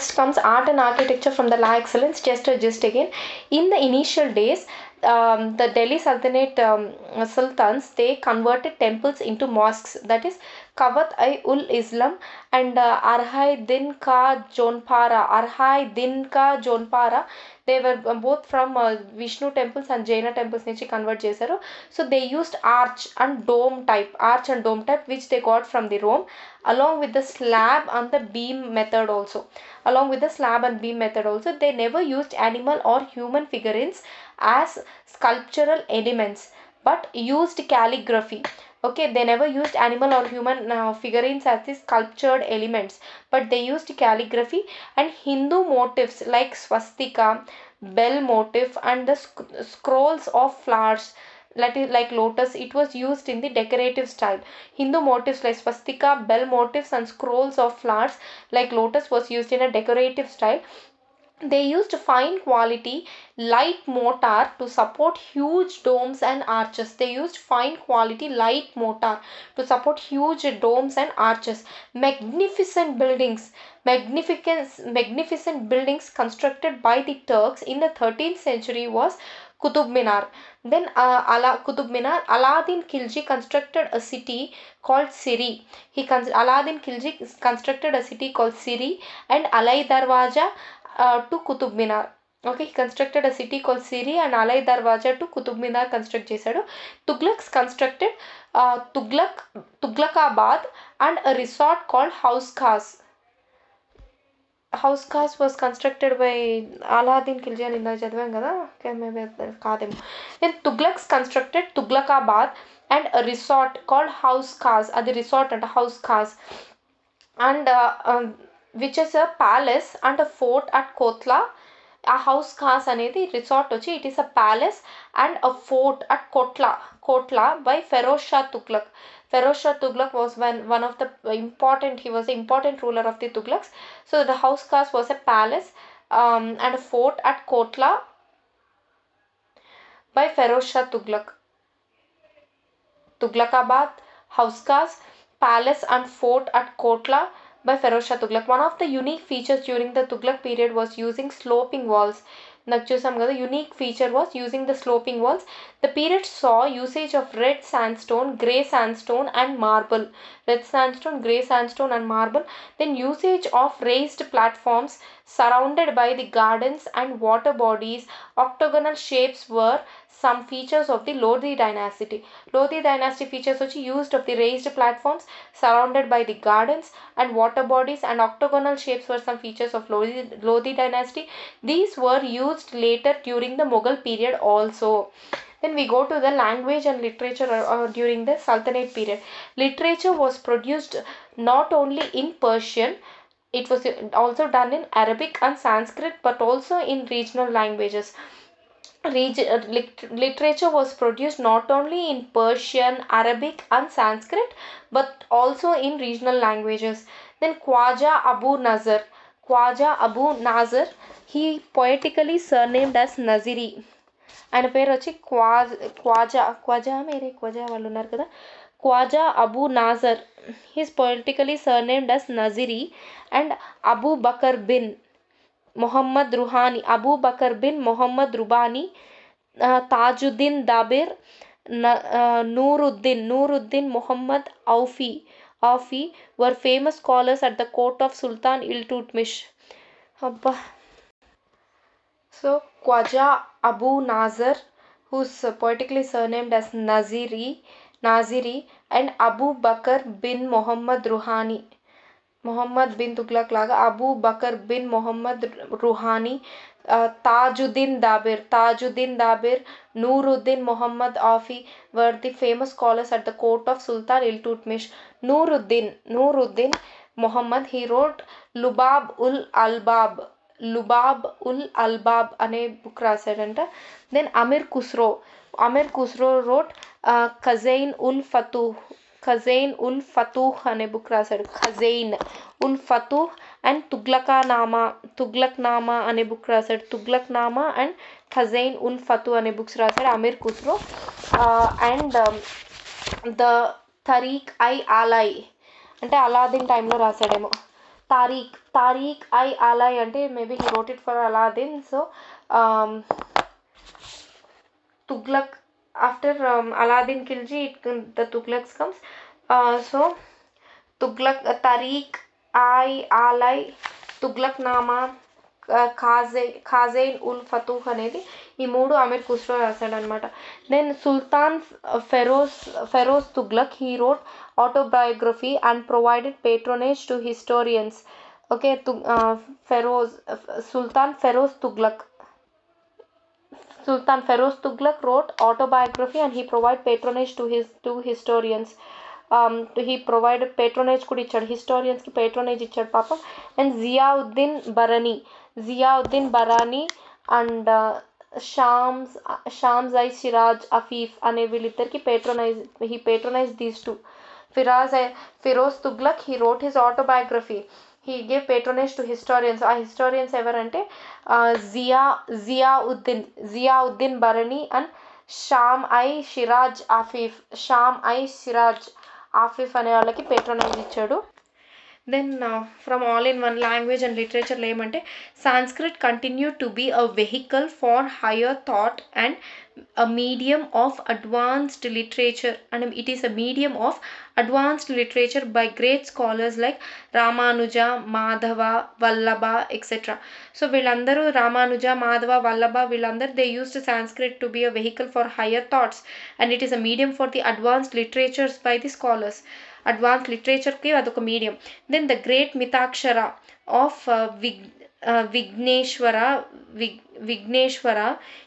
next comes art and architecture from the La Excellence. Just again, in the initial days, the Delhi Sultanate sultans, they converted temples into mosques. That is Kawat-i-ul-Islam and Arhai Din Ka Jonpara. They were both from Vishnu temples and Jaina temples నుంచి convert చేశారు. So they used arch and dome type which they got from the Rome, along with the slab and the beam method also. They never used animal or human figurines as sculptural elements, but used calligraphy. Okay, they never used animal or human figurines as the sculptured elements, but they used calligraphy and Hindu motifs like swastika, bell motif, and the scrolls of flowers, like lotus. It was used in the decorative style. Hindu motifs like swastika, bell motifs, and scrolls of flowers like lotus was used in a decorative style. They used fine quality light mortar to support huge domes and arches. Magnificent buildings constructed by the Turks in the 13th century was Qutub Minar. Then Qutub Minar, Aladdin Khilji constructed a city called Siri. Aladdin Khilji constructed a city called Siri and Alai Darwaja to Qutub Minar. Okay, he constructed a city called Siri and Alai Darwaja to Qutub Minar construct చేశాడు. Tughlaqs constructed Tughlaqabad and a resort called House Khas was constructed by Aladdin Khilji అని ఇందాక చదివాం కదా. Okay, maybe కాదేమో. Then Tughlaqs constructed Tughlaqabad and a resort called House Khas. అది resort అంటే House Khas. And which is a palace and a fort at Kotla. A house khas అనేది resort వచ్చి it is a palace and a fort at Kotla by Feroz Shah Tughlaq. Feroz Shah Tughlaq was one of the he was the important ruler of the Tughlaqs. So the house khas was a palace and a fort at Kotla by Feroz Shah Tughlaq. Tughlaqabad, house khas, palace and fort at Kotla by Feroz Shah Tughlaq. One of the unique features during the Tughlaq period was using sloping walls. నాకు చూసాం కదా, unique feature was using the sloping walls. The period saw usage of red sandstone, grey sandstone and marble. Then usage of raised platforms surrounded by the gardens and water bodies. Octagonal shapes were some features of the Lodi dynasty. Lodi dynasty features which used of the raised platforms surrounded by the gardens and water bodies, and octagonal shapes were some features of Lodi dynasty. These were used later during the Mughal period also. Then we go to the language and literature during the Sultanate period. Literature was produced not only in Persian, it was also done in Arabic and Sanskrit, but also in regional languages. Literature was produced not only in Persian, Arabic and Sanskrit, but also in regional languages. Then Khwaja Abu Nazar, he poetically surnamed as Naziri. ఆయన పేరు వచ్చి ఖ్వాజా వాళ్ళు ఉన్నారు కదా, Khwaja Abu Nazar. He is poetically surnamed as Naziri. And Abu Bakr bin Muhammad Ruhani, Tajuddin Dabir, Nuruddin Muhammad Aufi were famous scholars at the court of Sultan Iltutmish. So Khwaja Abu Nazar, who's poetically surnamed as Naziri, and Abu Bakr bin Muhammad Ruhani, Muhammad bin Tughlaq laga Abu Bakr bin Muhammad Ruhani, Tajuddin Dabir, Nuruddin Muhammad Aufi were the famous scholars at the court of Sultan Iltutmish. Nuruddin Muhammad, he wrote Lubab ul Albab అనే book రాశాడంట. Then Amir Khusro wrote Khazain ul Futuh అనే book రాశాడు. ఖజైన్ ul ఫతూహ్ and తుగ్లక్నామా అనే book రాశాడు. తుగ్లక్నామా and ఖజైన్ ul Futuh అనే books రాశాడు Amir Khusro. And the Tarikh i Alai అంటే అలాదిన్ టైంలో రాశాడేమో. Tariq I Alai అంటే maybe he wrote it for Aladdin. So Tughlaq, after Aladdin Khilji, the Tughlaqs comes. So Tughlaq, Tariq I Alai, Tughlaq Nama, Khazain ul Futuh అనేది ఈ మూడు అమీర్ ఖుస్రో రాశాడనమాట. Then Sultan Feroz Tughlaq he wrote autobiography and provided patronage to historians. Okay, Sultan Feroz Tughlaq wrote autobiography and he provided patronage to historians. He provided patronage కూడా ఇచ్చాడు, హిస్టోరియన్స్కి పేట్రోనేజ్ ఇచ్చాడు పాపం. And Ziauddin Barani and Sham's I Siraj Afif అనే వీళ్ళిద్దరికి he patronized these two. Feroz Tughlaq, he wrote his autobiography. He gave patronage to historians. ఆ historians ఎవరంటే Ziauddin Barani and Shams i Siraj Afif అనే వాళ్ళకి పేట్రోనైజ్ ఇచ్చాడు. Then from all in one language and లిటరేచర్లో ఏమంటే Sanskrit continue to be a vehicle for higher thought and a medium of advanced literature, and it is a medium of advanced literature by great scholars like Ramanuja, Madhava, Vallabha, etc. So వీళ్ళందరూ Ramanuja, Madhava, Vallabha వీళ్ళందరూ they used Sanskrit to be a vehicle for higher thoughts and it is a medium for the advanced literatures by the scholars. Advanced literature కి అదొక medium. Then the great Mitakshara of Vigneshwara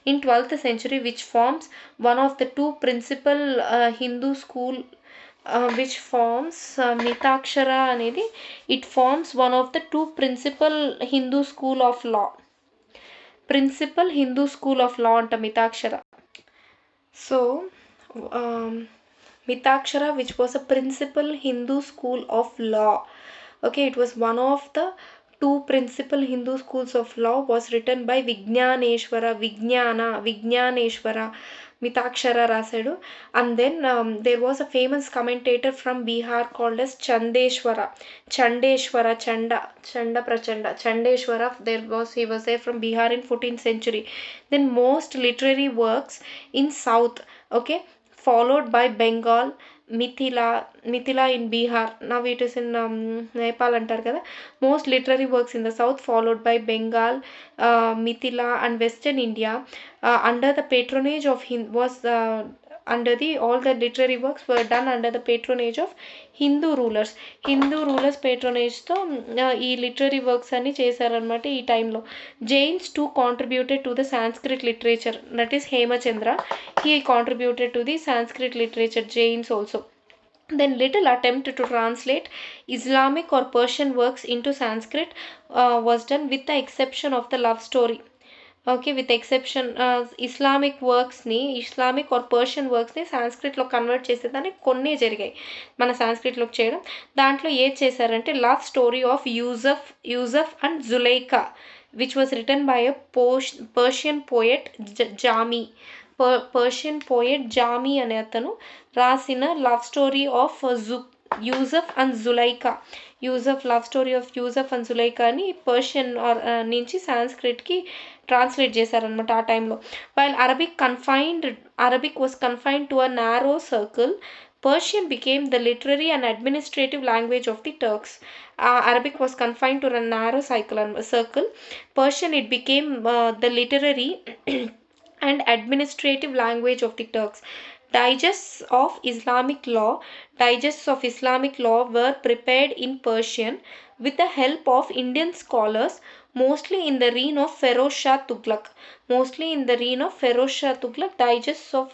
in 12th century, which forms one of the two principal Hindu school, which forms Mitakshara అనేది it forms one of the two principal Hindu school of law. అంట Mitakshara. So Mitakshara, which was a principal Hindu school of law. Okay, it was one of the two principal Hindu schools of law, was written by Vignyaneshwara Mitakshara రాశాడు. And then there was a famous commentator from Bihar called as Chandeshwara he was there from Bihar in 14th century. Then most literary works in south, okay, followed by Bengal, Mithila in Bihar, now it is in Nepal అంటారు కదా. Most literary works in the south followed by Bengal, Mithila and western India under the patronage of all the literary works were done under the patronage of Hindu rulers patronage తో ఈ literary works అన్ని చేశారనమాట ఈ టైంలో. Jains too contributed to the Sanskrit literature, that is Hemachandra, he contributed to the Sanskrit literature, Jains also. Then little attempt to translate Islamic or Persian works into Sanskrit was done with the exception of the love story. Okay, with exception Islamic or Persian వర్క్స్ని సాంస్క్రిట్లో convert చేసేదాన్ని కొన్ని జరిగాయి మన సాంస్క్రిట్లోకి చేయడం. దాంట్లో ఏది చేశారంటే love story of Yusuf and Zulaikha, which was written by a Persian poet Jami అనే అతను రాసిన love story of Yusuf and జులైకాని పర్షియన్ నుంచి సాంస్క్రిట్కి ట్రాన్స్లేట్ చేశారనమాట ఆ టైంలో. While Arabic was confined to a narrow circle, Persian became the literary and administrative language of the Turks. Arabic was confined to a narrow circle. Persian, it became the literary and administrative language of the Turks. Digests of Islamic law were prepared in Persian with the help of Indian scholars, mostly in the reign of Feroz Shah Tughlaq. Digests of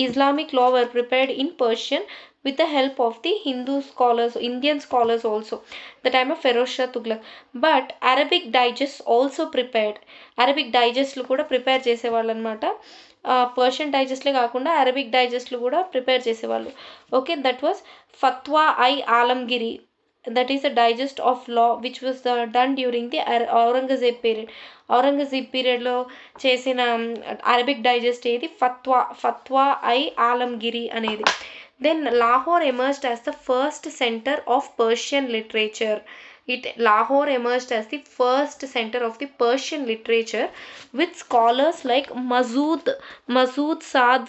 Islamic law were prepared in Persian with the help of the Indian scholars also, the time of Feroz Shah Tughlaq. But Arabic digests also prepared. Arabic digests కూడా prepare చేసేవాళ్ళు అనమాట. Persian డైజెస్ట్లే కాకుండా Arabic డైజెస్ట్లు కూడా prepare చేసేవాళ్ళు. Okay, that was Fatwa i Alamgiri, that is the digest of law which was done during the Aurangzeb పీరియడ్లో చేసిన Arabic digest ఏది ఫత్వా ఐ ఆలంగిరి అనేది. Then Lahore emerged as the first center of Persian literature. Lahore emerged as the first center of the Persian literature with scholars like Masood Saad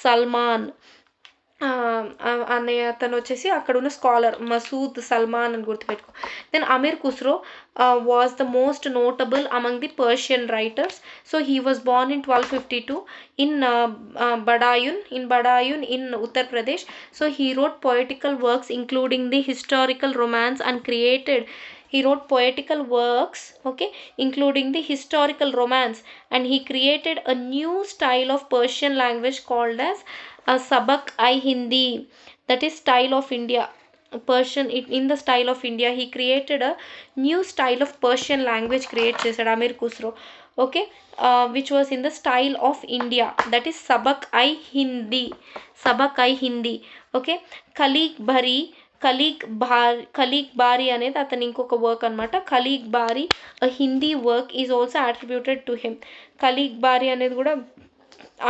Salman అనే అతను వచ్చేసి అక్కడ ఉన్న scholar Masood Salman అని గుర్తుపెట్టుకో. Then Amir Khusro was the most notable among the Persian writers. So he was born in 1252 in Badayun in Uttar Pradesh. So he wrote poetical works including the historical romance and he wrote poetical works, okay, including the historical romance, and he created a new style of Persian language called as Sabak-i-Hindi, that is style of India. Persian, in the style of India, he created a new style of Persian language create చేశాడు Aamir Khusro, okay, which was in the style of India, that is Sabak-i-Hindi, okay. Khaliq Bari అనేది అతని ఇంకొక work అనమాట. Khaliq Bari Hindi work is also attributed to him. Khaliq Bari అనేది కూడా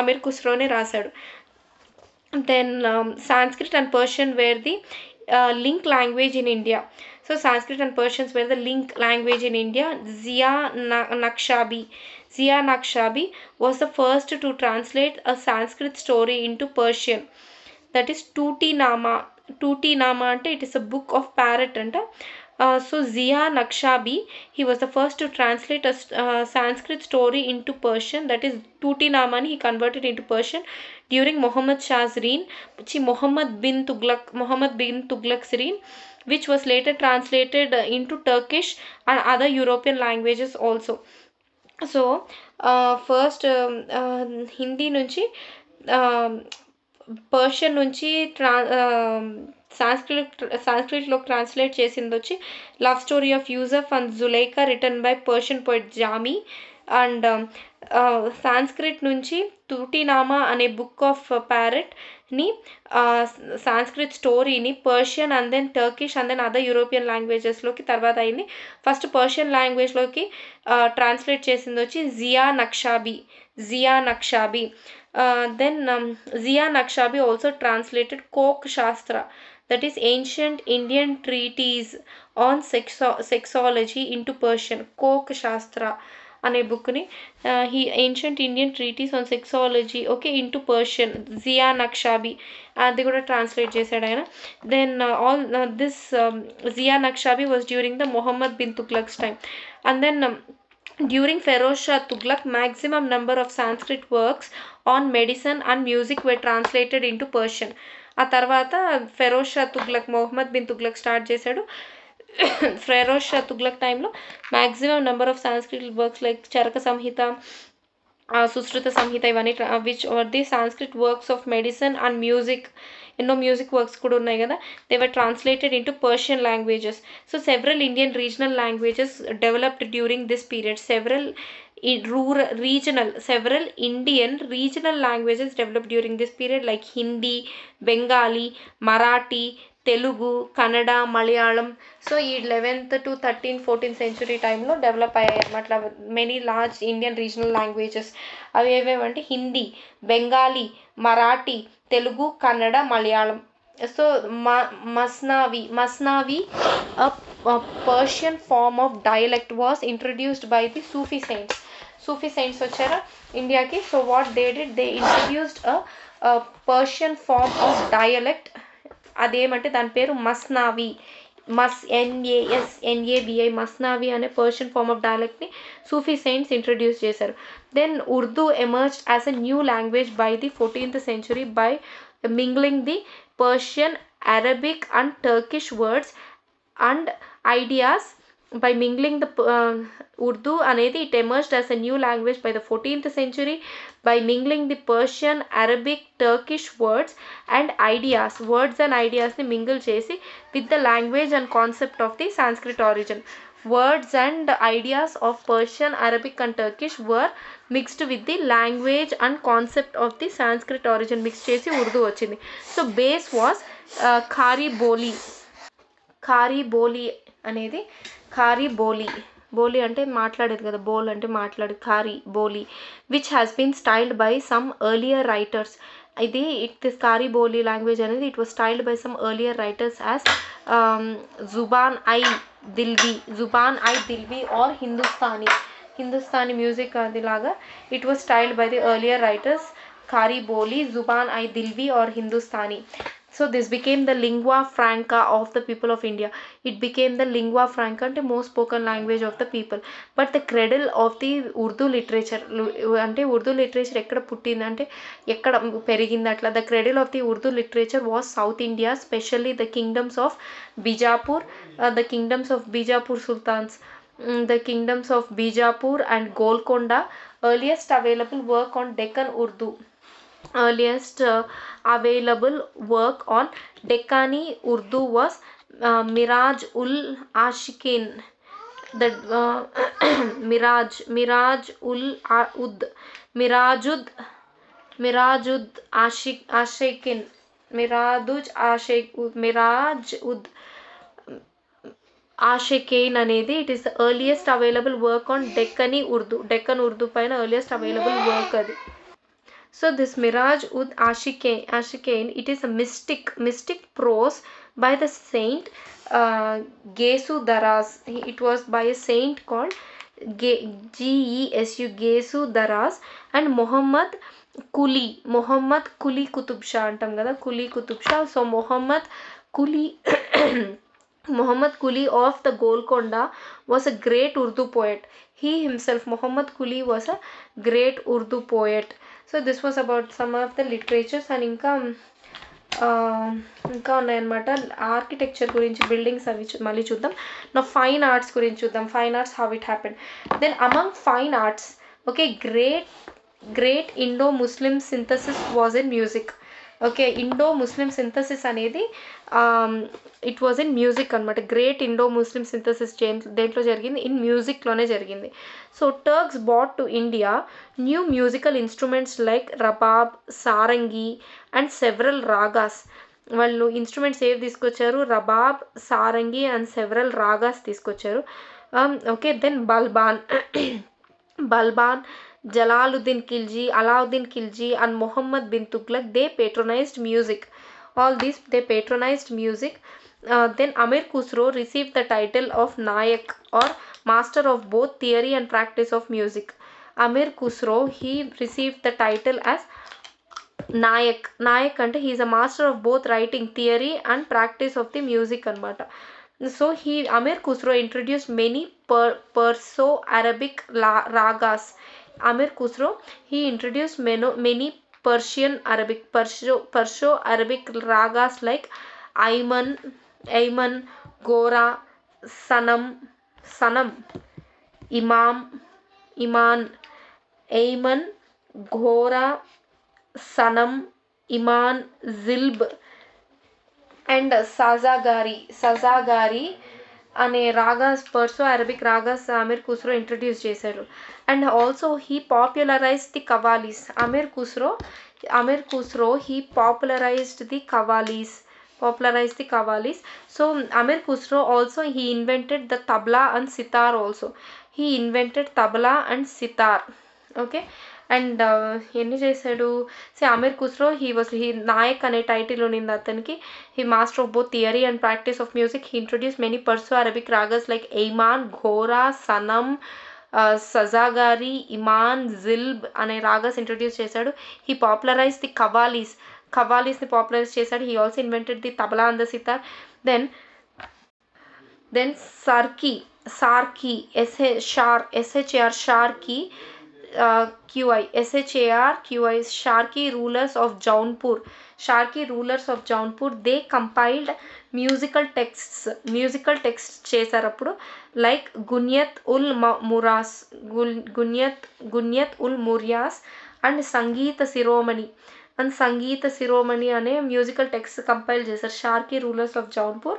అమీర్ ఖుస్రోనే రాశాడు. Then Sanskrit and Persian were the link language in India. So Sanskrit and Persians were the link language in India. Zia Naqshbandi was the first to translate a Sanskrit story into Persian, that is Tuti Nama ante it is a book of parrot anta. So Zia Naqshbandi, he was the first to translate a Sanskrit story into Persian, that is Tuti Nama he converted into Persian during Muhammad Shah's reign, Muhammad bin Tughlaq's reign, which was later translated into Turkish and other European languages also. So first Hindi నుంచి Persian నుంచి సాంస్క్రిట్లోకి translate చేసింది వచ్చి love story of Yusuf and Zulaikha written by Persian poet Jami. And Sanskrit నుంచి తుటినామా అనే book of ప్యారెట్ని సాంస్క్రిట్ స్టోరీని Persian and then Turkish and then other European లాంగ్వేజెస్లోకి తర్వాత అయింది. ఫస్ట్ పర్షియన్ లాంగ్వేజ్లోకి ట్రాన్స్లేట్ చేసింది వచ్చి Jiya నక్షాబీ. Then Zia Naqshbandi also translated Kok Shastra, that is ancient Indian treatise on sexology into Persian. Kok Shastra అనే బుక్ని ancient Indian treatise on sexology, okay, into Persian. Zia Naqshbandi అది కూడా translate చేశాడు ఆయన. Then all this Zia Naqshbandi was during the Muhammad bin Tughlaq's time. And then during Feroz Shah Tughlaq, maximum number of Sanskrit works on medicine and music were translated into Persian. ఆ తర్వాత Feroz Shah Tughlaq, Mohammad bin Tughlaq start చేశాడు. ఫెరోజ్ షా తుగ్లక్ టైంలో maximum number of Sanskrit works like Charaka Samhita, Sushruta Samhita ఇవన్నీ which are the Sanskrit works of medicine and music, ఎన్నో music works కూడా ఉన్నాయి కదా, they were translated into Persian languages. So several Indian regional languages developed during this period. Several Indian regional languages developed during this period like Hindi, Bengali, Marathi, Telugu, Kannada, Malayalam. So ఈ 11th to 13th 14th century టైంలో develop అయ్యాయి అన్నమాట many large Indian regional languages. అవి ఏవేవంటే Hindi, Bengali, Marathi, Telugu, Kannada, Malayalam. So Masnavi, a Persian form of dialect, was introduced by the Sufi saints. Sufi saints వచ్చారా ఇండియాకి. So what they did, they introduced a Persian form of dialect. అదేమంటే దాని పేరు Masnavi. NASNAVI Masnavi అనే Persian form of డయలెక్ట్ని Sufi saints introduce చేశారు. Then Urdu emerged as a new language by the 14th century by mingling the Persian, Arabic and Turkish words and ideas. By mingling the Urdu అనేది it emerged as a new language by the 14th century by mingling the Persian, Arabic, Turkish words and ideasని mingle చేసి with the language and concept of the Sanskrit origin. Words and ideas of Persian, Arabic and Turkish were mixed with the language and concept of the Sanskrit origin. Mix చేసి ఉర్దూ వచ్చింది. So base was Khari Boli అనేది బోలీ అంటే మాట్లాడేది కదా, బోల్ అంటే మాట్లాడేది, Khari Boli, which has been styled by some earlier writers this Kari Boli language అనేది it was styled by some earlier writers as Zuban I Dilvi or Hindustani music అదిలాగా it was styled by the earlier writers Kari Boli, Zuban I Dilvi or Hindustani. So this became the lingua franca of the people of India. It became the lingua franca అంటే most spoken language of the people. But the cradle of the Urdu literature అంటే Urdu literature ఎక్కడ పుట్టింది అంటే ఎక్కడ పెరిగింది అట్లా the cradle of the Urdu literature was South India, especially the kingdoms of Bijapur, the kingdoms of Bijapur sultans, the kingdoms of Bijapur and Golconda. Earliest available work on Deccan Urdu. Earliest available work on Deccani Urdu was Miraj ul Ashikin. The Mirajud Ashikin. Mirajud Ashikain అనేది it is the earliest available work on Deccani Urdu. Deccan Urdu పైన earliest available work అది. So this Miraj ud Ashikain, it is a mystic prose by the saint Gesu Daras. It was by a saint called Gesu Gesu Daras and Muhammad Kuli Kutub Shah అంటాం కదా Kuli Kutub Shah. So Muhammad Kuli of the Golconda was a great Urdu poet. He himself, Muhammad Kuli, was a great Urdu poet. So this was about some of the literatures and ఇంకా ఉన్నాయన్నమాట architecture గురించి buildings అవి మళ్ళీ చూద్దాం. నా fine arts గురించి చూద్దాం. Fine arts how it happened. Then among fine arts okay great Indo Muslim synthesis was in music. Okay Indo Muslim synthesis అనేది ఇట్ వాజ్ ఇన్ మ్యూజిక్ అనమాట. గ్రేట్ ఇండో ముస్లిం సింథసిస్ దేంట్లో జరిగింది? In మ్యూజిక్లోనే జరిగింది. So Turks brought to India new musical instruments like rabab, sarangi and several ragas. వాళ్ళు instruments ఏవి తీసుకొచ్చారు? Rabab, sarangi and several ragas తీసుకొచ్చారు. Okay then Balban Jalaluddin Khilji, Alauddin Khilji and Muhammad bin Tughlaq, they patronized music. All these they patronized music. Then Amir Khusro received the title of Nayak or master of both theory and practice of music. Amir Khusro, he received the title as Nayak. Nayak ante he is a master of both writing theory and practice of the music anamata. So Amir Khusro introduced many Perso-Arabic ragas. Amir Khusro, he introduced many Perso-Arabic ragas like Ayman, Gora, Sanam, Iman, Ayman, Gora, Sanam, Iman, Zilb and Sazagari అనే ragas Perso Arabic ragas Amir Khusro introduce చేశారు. And also he popularised the qawwalis. Amir Khusro he popularised the qawwalis. So Amir Khusro also he invented the tabla and sitar also. He invented tabla and sitar. Okay and ఎన్ని చేశాడు? So Amir Khusro he Nayak అనే title ఉన్నింది అతనికి. He master of both theory and practice of music. He introduce many Perso Arabic ragas like ఎయిమాన్, Gora, సనం, సజాగారి, ఇమాన్, జిల్బ్ అనే రాగస్ ఇంట్రొడ్యూస్ చేశాడు. హీ పాపులరైజ్ ది కవాలీస్ని పాపులరైజ్ చేశాడు. He also invented the tabla and the sitar. Then Sharqi SHAR Sharki QI SHARQI Sharki rulers of Jaunpur. They compiled musical texts చేశారు అప్పుడు like గున్యత్ ul ముర్యాస్ and Sangita Shiromani అనే మ్యూజికల్ టెక్స్ట్ కంపైల్ చేశారు. Sharqi rulers of Jaunpur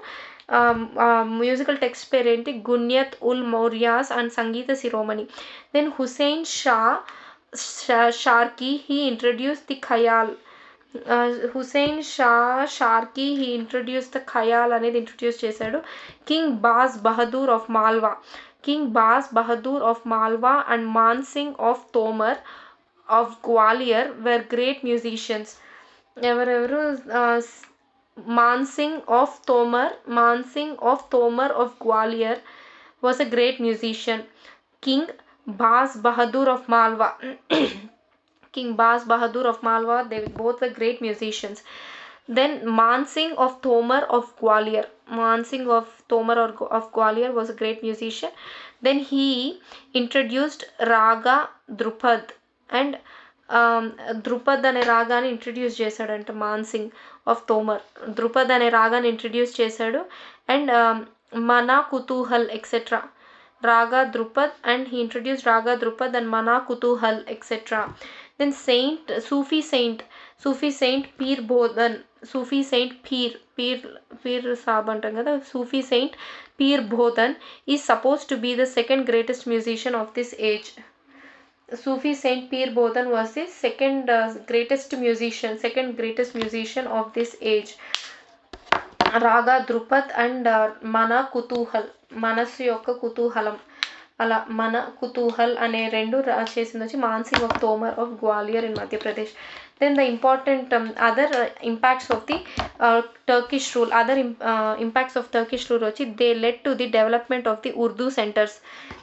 musical text పేరేంటి? Ghunyat ul Mauryas and Sangita Shiromani. Then Husain Sharqi he introduce the khayal. Husain Sharqi he introduce the khayal అనేది introduce చేశాడు. King Baz Bahadur of Malwa and Man Singh of Tomar of Gwalior were great musicians. ఎవరెవరు Mansingh of Tomar of Gwalior was a great musician. King Baz Bahadur of Malwa King Baz Bahadur of Malwa, they both were great musicians. Then Mansingh of Tomar of Gwalior. Mansingh of Tomar of Gwalior was a great musician. Then he introduced Raga Drupad and Dhrupad అనే రాగాన్ని introduce చేశాడంట Man Singh of Tomar. Dhrupad అనే రాగాన్ని introduce చేశాడు. And Mana Kutuhal etcetera. రాగా Dhrupad and he introduce రాగా Dhrupad and Mana Kutuhal etcetera. Then Sufi saint Pir Bodhan. Sufi saint Pir sahib అంటాం కదా. Sufi saint Pir Bodhan is suppose to be the second greatest musician of this age. Sufi Saint Pir Bodhan was the second greatest musician of this age. Raga Drupad and Mana Kutuhal, మనస్సు యొక్క కుతూహలం, అలా మన కుతూహల్ అనే రెండు చేసింది వచ్చి Man Singh of Tomar of Gwalior in Madhya Pradesh. Then the important other impacts of the Turkish rule, impacts of Turkish rule వచ్చి they led to the development of the Urdu centers.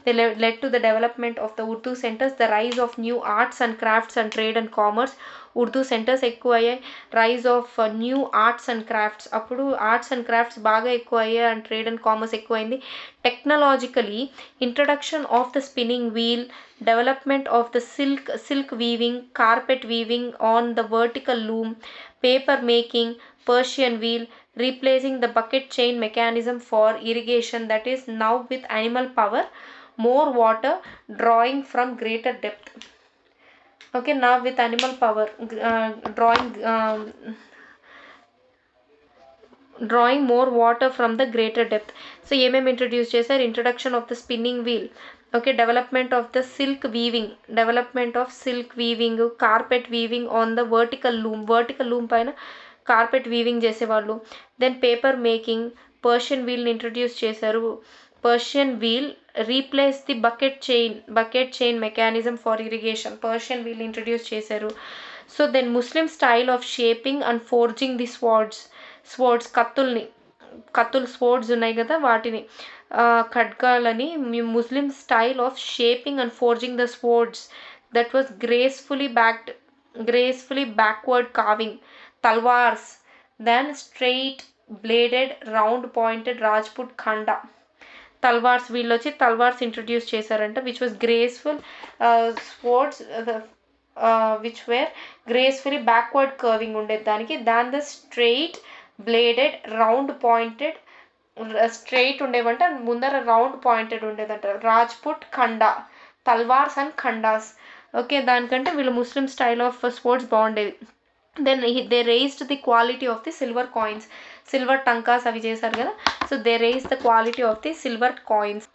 They led to the development of the Urdu centers, the rise of new arts and crafts and trade and commerce. Urdu centres ఎక్కువ అయ్యాయి. Rise of new arts and crafts, అప్పుడు arts and crafts బాగా ఎక్కువ అయ్యాయి and trade and commerce ఎక్కువైంది. Technologically introduction of the spinning wheel, development of the silk weaving, carpet weaving on the vertical loom, paper making, Persian wheel, replacing the bucket chain mechanism for irrigation, that is now with animal power, more water drawing from greater depth. Okay, now with animal power, drawing more water from the greater depth. So ఏమేమి introduce చేశారు? Introduction of the spinning wheel, okay, development of the silk weaving, carpet weaving on the vertical loom పైన carpet weaving చేసేవాళ్ళు. Then paper making, Persian వీల్ని introduce చేశారు. Persian wheel replace the bucket chain mechanism for irrigation, Persian wheel introduce చేశారు. So then Muslim style of shaping and forging the swords, కత్తులు swords ఉన్నాయి కదా, వాటిని ఖడ్గాలని Muslim style of shaping and forging the swords, that was gracefully backward carving. Talwars, then straight bladed round pointed Rajput khanda. Talwars, వీళ్ళు వచ్చి talwars introduce చేశారంట, which was graceful swords which were gracefully backward carving ఉండేది దానికి. Then the straight bladed round pointed, straight ఉండేవంట, ముందర round pointed ఉండేదంట. Rajput khanda, talwars and khandas. Okay, దానికంటే వీళ్ళు ముస్లిం స్టైల్ ఆఫ్ స్పోర్ట్స్ బాగుండేది. Then they raised the quality of the silver coins, silver tankas అవి చేశారు కదా. So they raise the quality of the silver coins.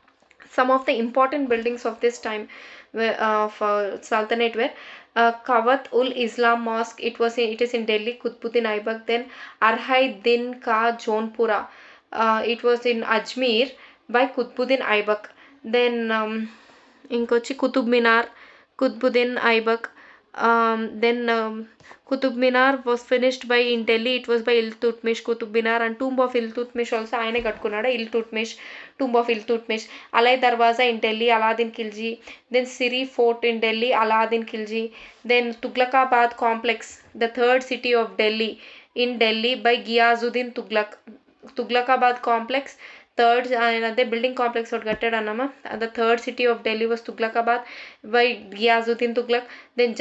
Some of the important buildings of this time of Sultanate were Kawat-ul-Islam Mosque. It is in Delhi, Qutbuddin Aibak. Then Arhai Din Ka Jaunpura. It was in Ajmer by Qutbuddin Aibak. Then inkochi Qutub Minar, Qutbuddin Aibak. Then Qutub Minar was finished by in Delhi. It was by Iltutmish. Qutub Minar and tomb of Iltutmish also ayane kattukunnada. Tomb of Iltutmish. Alai Darwaza in Delhi, Alauddin Khilji. Then Siri Fort in Delhi, Alauddin Khilji. Then Tughlaqabad complex, the third city of Delhi, in Delhi by Ghiyazuddin Tughlaq. Tughlaqabad complex, third అదే building complex ఒకటి కట్టాడు అన్నమా. The third city of Delhi was Tughlaqabad by Ghiyasuddin Tughlaq. Then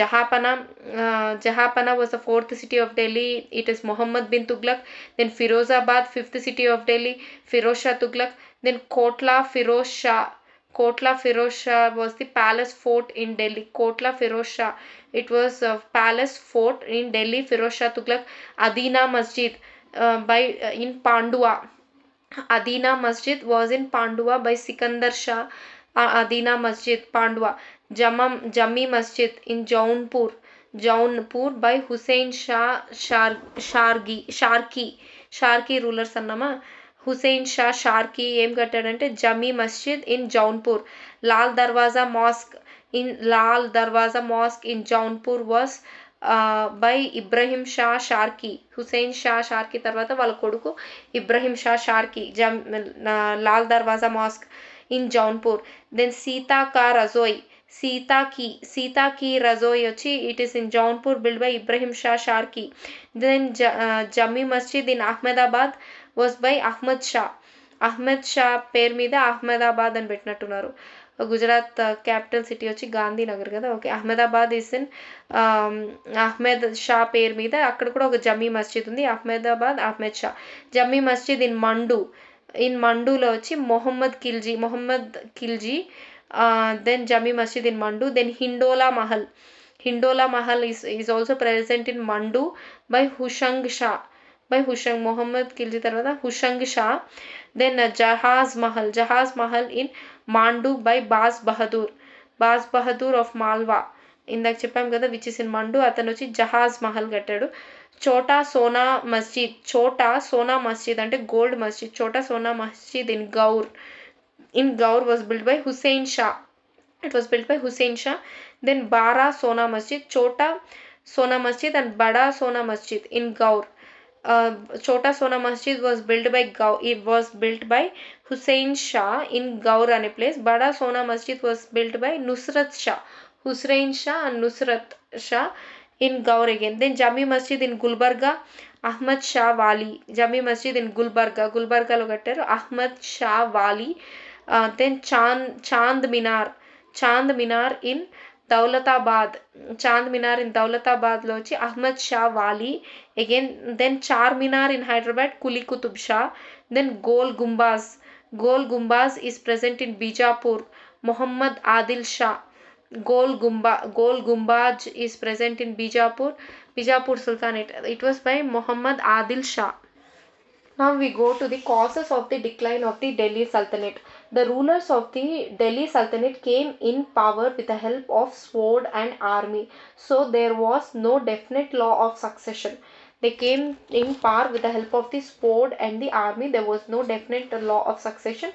Jahanpanah was the fourth city of Delhi, it is Mohammad bin Tughlaq. Then Firozabad fifth city of Delhi, Firoz Shah Tughlaq. Then Kotla Firoz Shah was the palace fort in Delhi. Kotla Firoz Shah, it was a palace fort in Delhi, Firoz Shah Tughlaq. Adina Masjid in Pandua. Adina Masjid was in Pandua by Sikandar Shah. Adina Masjid, Pandua. Jami Masjid in Jaunpur by Hussain Shah Sharki rulers అన్నమా. హుసేన్ షా షార్కీ ఏం కట్టాడంటే Jami Masjid in Jaunpur. Lal Darwaza mosque in Jaunpur was by Ibrahim Shah Sharki. Husain Shah Sharqi తర్వాత వాళ్ళ కొడుకు Ibrahim Shah Sharqi Lal Darwaza mosque in Jaunpur. Then Sita ki Rasoi వచ్చి it is in Jaunpur build by Ibrahim Shah Sharqi. Then Jami Masjid in Ahmedabad was by Ahmad Shah పేరు మీద అహ్మదాబాద్ అని పెట్టినట్టున్నారు. గుజరాత్ క్యాపిటల్ సిటీ వచ్చి గాంధీనగర్ కదా. Okay, Ahmedabad is in Ahmad Shah పేరు మీద. అక్కడ కూడా ఒక జమీ మస్జిద్ ఉంది, అహ్మదాబాద్ అహ్మద్ షా. జమీ మస్జిద్ ఇన్ మండూలో వచ్చి Mohammad Khilji. Then Jami Masjid in Mandu. Then Hindola Mahal is also present in Mandu by Mohammad Khilji తర్వాత Hushang Shah. Then Jahaz Mahal in Mandu by Baz Bahadur of Malwa. ఇందాక చెప్పాం కదా విచ్ ఇస్ ఇన్ మండు. అతను వచ్చి జహాజ్ మహల్ కట్టాడు. చోటా సోనా మస్జిద్ అంటే gold masjid. Chhota Sona Masjid in Gaur was built by Hussein Shah. It was built by Hussein Shah. Then Bara Sona Masjid, Chota Sona Masjid and Bada Sona Masjid in Gaur. Chota Sona Masjid was built by Hussein Shah in Gaur ane place. Bada Sona Masjid was built by Hussein Shah and Nusrat Shah in Gaur again. Then Jami Masjid in Gulbarga, Ahmad Shah Wali. Jami Masjid in Gulbarga lo kattaru Ahmad Shah Wali. Then Chand Minar in Daulatabad lo వచ్చి అహ్మద్ షా వాలీ again. Then Charminar in Hyderabad, Kuli Qutub Shah. Then Gol Gumbaz is present in Bijapur, Muhammad Adil Shah. Gol Gumbaz is present in Bijapur Sultanate. It was by Muhammad Adil Shah. Now we go to the causes of the decline of the Delhi Sultanate. The rulers of the Delhi Sultanate came in power with the help of sword and army. So there was no definite law of succession. They came in power with the help of the sword and the army. There was no definite law of succession.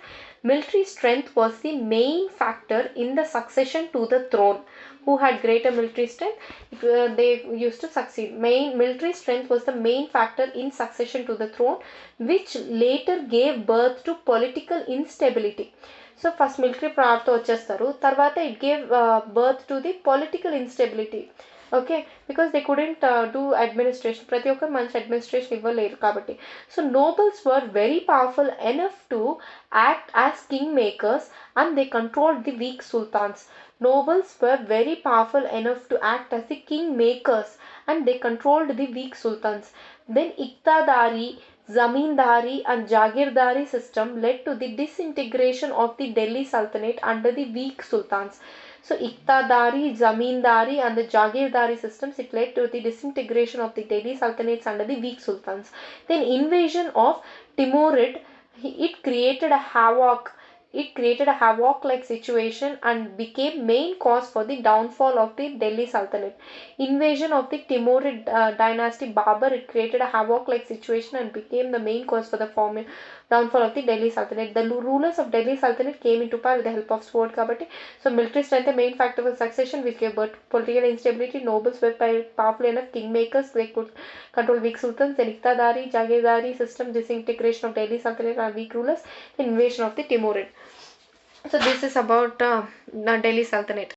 Military strength was the main factor in the succession to the throne. Who had greater military strength, they used to succeed. Military strength was the main factor in succession to the throne, which later gave birth to political instability. So first military power తో వచ్చేస్తారు, తర్వాత it gave birth to the political instability. Okay, because they couldn't do administration. ప్రతి ఒక్కరు మంచి administration ఇవ్వలేరు కాబట్టి. So నోబల్స్ were very powerful enough to act as king makers and they controlled the week sultans. Nobles were very powerful enough to act as the king makers and they controlled the weak sultans. Then Iqtidari, Zamindari and Jagirdari system led to the disintegration of the Delhi Sultanate under the weak sultans. So Iqtidari, Zamindari and the Jagirdari systems, it led to the disintegration of the Delhi Sultanates under the weak sultans. Then invasion of Timurid, it created a havoc-like situation and became main cause for the downfall of the Delhi Sultanate. Invasion of the Timurid dynasty, Babur, it created a havoc-like situation and became the main cause for the downfall of the Delhi Sultanate. The rulers of Delhi Sultanate came into power with the help of sword kabatti. So military strength the main factor for succession, which gave birth to political instability. Nobles were powerful enough kingmakers, they could control weak sultans. Then Iqtidari, Jagirdari system, disintegration of Delhi Sultanate and weak rulers, the invasion of the Timurid. So this is about Delhi Sultanate.